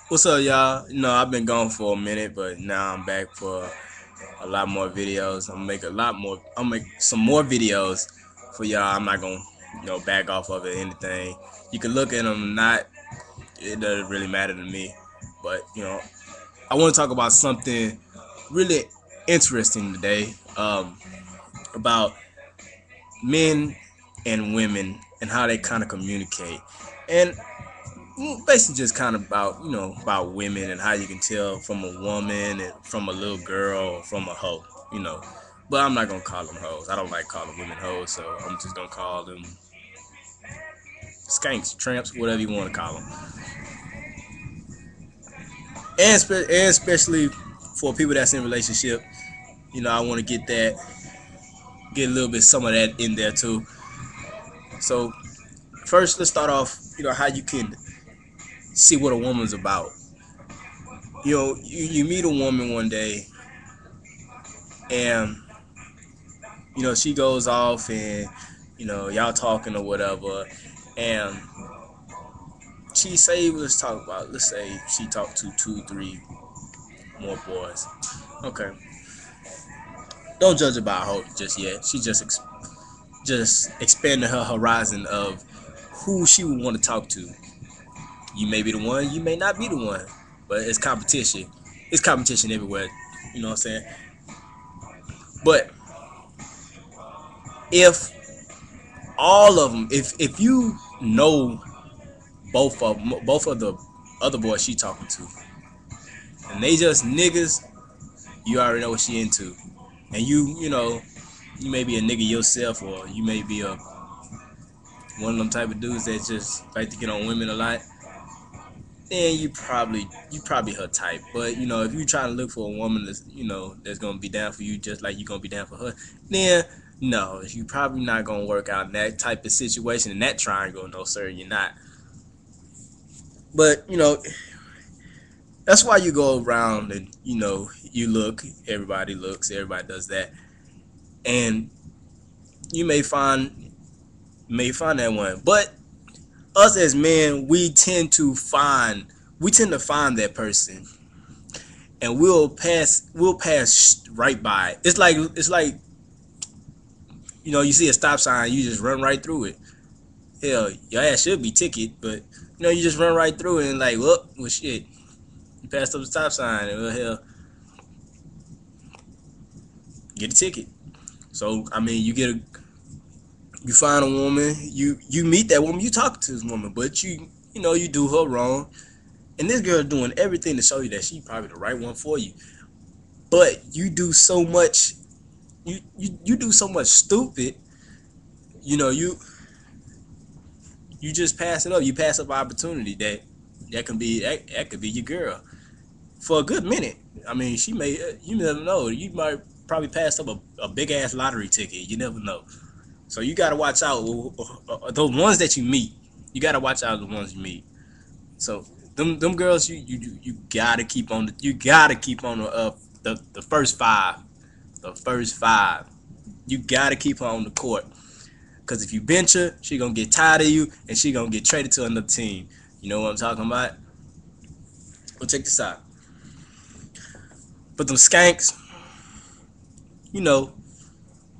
What's up, y'all? I've been gone for a minute, but now I'm back for a lot more videos. I'm gonna make a lot more. I'm gonna make some more videos for y'all. I'm not gonna, back off of it or anything. You can look at them. Not, it doesn't really matter to me. But I want to talk about something really interesting today. About men and women and how they kind of communicate, and basically just kind of about about women and how you can tell from a woman and from a little girl or from a hoe, but I'm not gonna call them hoes. I don't like calling women hoes, so I'm just gonna call them skanks, tramps, whatever you want to call them. And especially for people that's in relationship, I want to get a little bit some of that in there too. So first, let's start off, how you can see what a woman's about. You meet a woman one day, and she goes off, and y'all talking or whatever, and let's say she talked to two, three more boys. Okay, don't judge about her just yet. She just expanding her horizon of who she would want to talk to. You may be the one, you may not be the one, but it's competition. It's competition everywhere. You know what I'm saying? But if all of them, if you know both of the other boys she talking to, and they just niggas, you already know what she into. And you may be a nigga yourself, or you may be a one of them type of dudes that just like to get on women a lot. Then you probably her type. But if you trying to look for a woman that's gonna be down for you just like you gonna be down for her, then no, you probably not gonna work out in that type of situation in that triangle. No, sir, you're not. But that's why you go around and you look. Everybody looks. Everybody does that, and you may find that one. But us as men, we tend to find that person, and we'll pass right by. It's like you see a stop sign, you just run right through it. Hell, your ass should be ticket, but you just run right through it and like, well shit, you passed up the stop sign, and well hell, get a ticket. So I mean, you find a woman, you meet that woman, you talk to this woman, but you do her wrong, and this girl doing everything to show you that she probably the right one for you. But you do so much stupid. You just pass it up. You pass up opportunity that could be your girl for a good minute. I mean, you never know. You might probably pass up a big ass lottery ticket. You never know. So you gotta watch out. The ones that you meet, you gotta watch out the ones you meet. So them girls, you gotta keep on the first five. The first five. You gotta keep her on the court. Cause if you bench her, she gonna get tired of you and she gonna get traded to another team. You know what I'm talking about? Well, check this out. But them skanks, you know,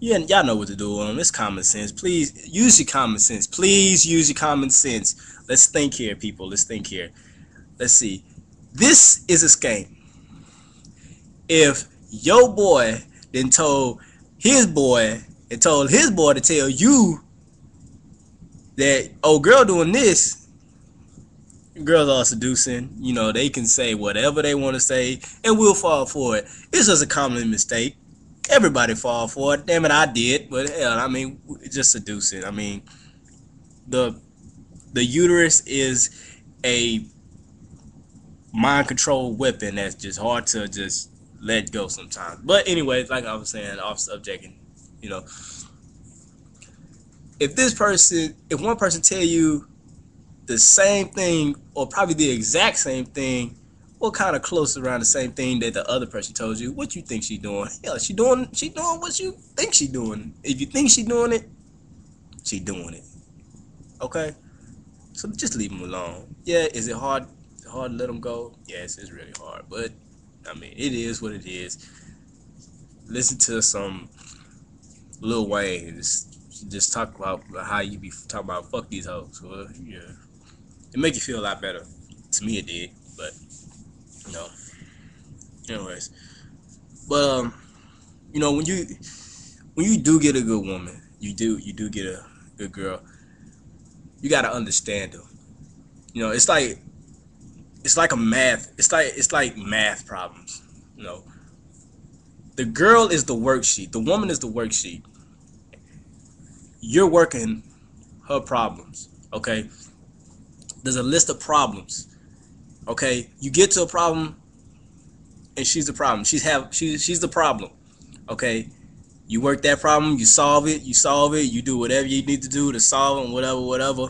yeah, y'all know what to do on them. It's common sense. Please use your common sense. Please use your common sense. Let's think here, people. Let's think here. Let's see. This is a skank. If your boy then told his boy and told his boy to tell you that, oh, girl doing this, girls are seducing. They can say whatever they want to say, and we'll fall for it. It's just a common mistake. Everybody fall for it. Damn it, I did. But hell, I mean, it's just seducing. I mean, the uterus is a mind control weapon that's just hard to just let go sometimes. But anyways, like I was saying, off subject, and you know, if one person tell you the same thing or probably the exact same thing or kind of close around the same thing that the other person told you, what you think she doing? Hell, she doing what you think she doing. If you think she doing it, she doing it. Okay? So just leave them alone. Yeah, is it hard hard to let them go? Yes, it's really hard, but I mean, it is what it is. Listen to some Lil Wayne, just talk about how you be talking about fuck these hoes. Well, yeah, it make you feel a lot better. To me, it did, but you know, anyways. But when you do get a good woman, you do get a good girl. You gotta understand them. It's like a math. It's like math problems. You know, the girl is the worksheet. The woman is the worksheet. You're working her problems. Okay, there's a list of problems. Okay, you get to a problem, and she's the problem. She's the problem. Okay, you work that problem. You solve it. You solve it. You do whatever you need to do to solve it. Whatever.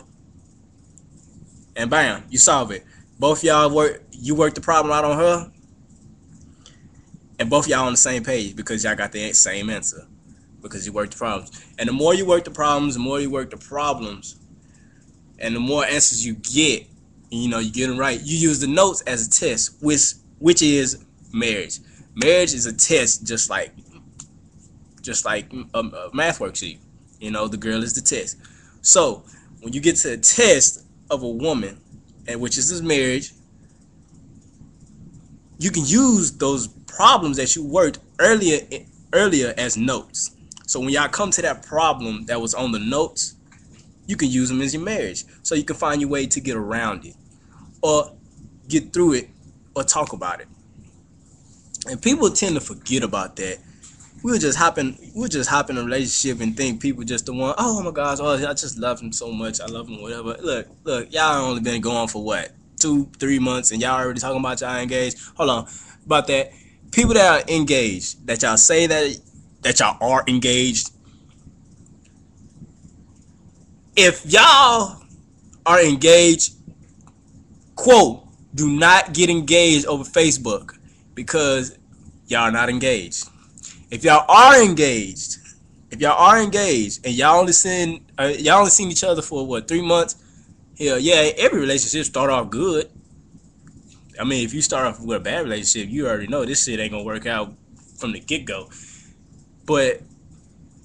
And bam, you solve it. Both y'all work. You work the problem out on her, and both y'all on the same page because y'all got the same answer because you work the problems. And the more you work the problems, the more you work the problems, and the more answers you get, and you get them right. You use the notes as a test, which is marriage. Marriage is a test, just like a math worksheet. The girl is the test. So when you get to a test of a woman, and which is this marriage, you can use those problems that you worked earlier as notes. So when y'all come to that problem that was on the notes, you can use them as your marriage. So you can find your way to get around it, or get through it, or talk about it. And people tend to forget about that. We'll just hop in a relationship and think people just the one. Oh my gosh, oh I just love him so much. I love him, whatever. Look, y'all only been going for what, 2-3 months, and y'all already talking about y'all engaged. Hold on, about that. People that are engaged, that y'all say that y'all are engaged. If y'all are engaged, quote, do not get engaged over Facebook because y'all are not engaged. If y'all are engaged, and y'all only seen each other for what, 3 months, hell yeah, every relationship start off good. I mean, if you start off with a bad relationship, you already know this shit ain't gonna work out from the get go. But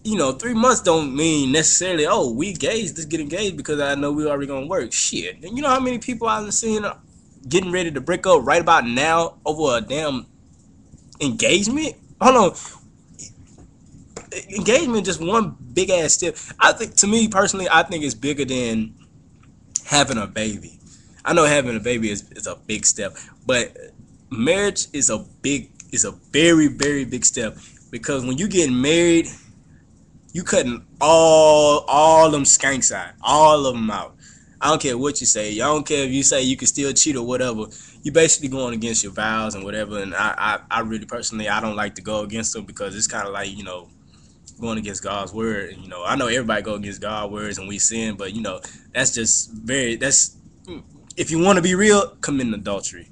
3 months don't mean necessarily, oh, we engaged, let's get engaged because I know we already gonna work. Shit, and you know how many people I've seen getting ready to break up right about now over a damn engagement? Hold on. Engagement just one big ass step. I think, to me personally, I think it's bigger than having a baby. I know having a baby is a big step, but marriage is a very, very big step, because when you get married, you cutting all them skanks out, all of them out. I don't care what you say. I don't care if you say you can still cheat or whatever. You basically going against your vows and whatever. And I really personally, I don't like to go against them, because it's kind of like, going against God's word. And, I know everybody go against God's words and we sin, but that's if you want to be real, commit adultery.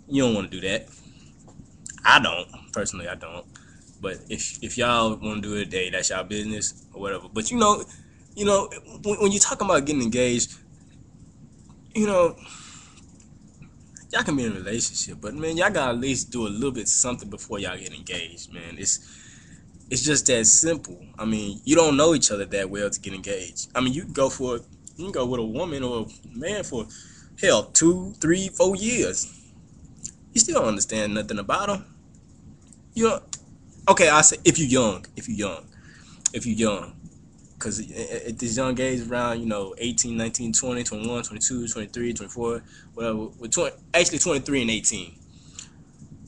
You don't want to do that. I don't personally. I don't. But if y'all want to do it, hey, that's y'all business or whatever. But when you're talking about getting engaged, y'all can be in a relationship, but man, y'all gotta at least do a little bit something before y'all get engaged, man. It's just that simple. I mean, you don't know each other that well to get engaged. I mean, you can go with a woman or a man for hell 2, 3, 4 years. You still don't understand nothing about them. Okay, I say if you're young, because at this young age, around 18, 19, 20, 21, 22, 23, 24, whatever, actually 23 and 18,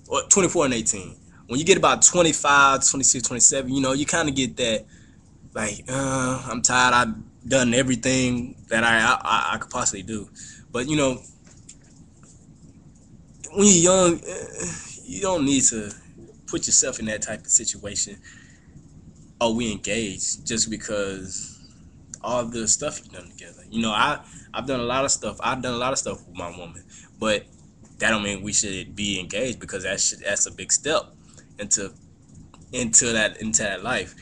or 24 and 18. When you get about 25, 26, 27, you kind of get that, like, I'm tired, I've done everything that I could possibly do. But when you're young, you don't need to put yourself in that type of situation. Oh, we engaged just because all the stuff you've done together. I've done a lot of stuff. I've done a lot of stuff with my woman, but that don't mean we should be engaged, because that's a big step into that life,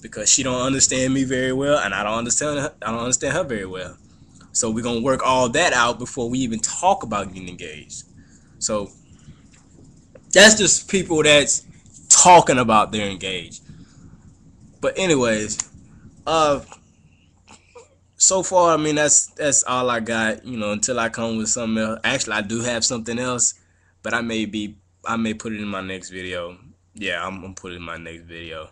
because she don't understand me very well, and I don't understand her very well. So we're gonna work all that out before we even talk about getting engaged. So that's just people that's talking about they're engaged. But anyways, uh, so far, I mean that's all I got. You know, until I come with something else. Actually, I do have something else, but I may put it in my next video. Yeah, I'm gonna put it in my next video.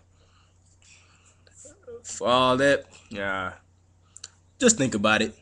For all that, yeah, just think about it.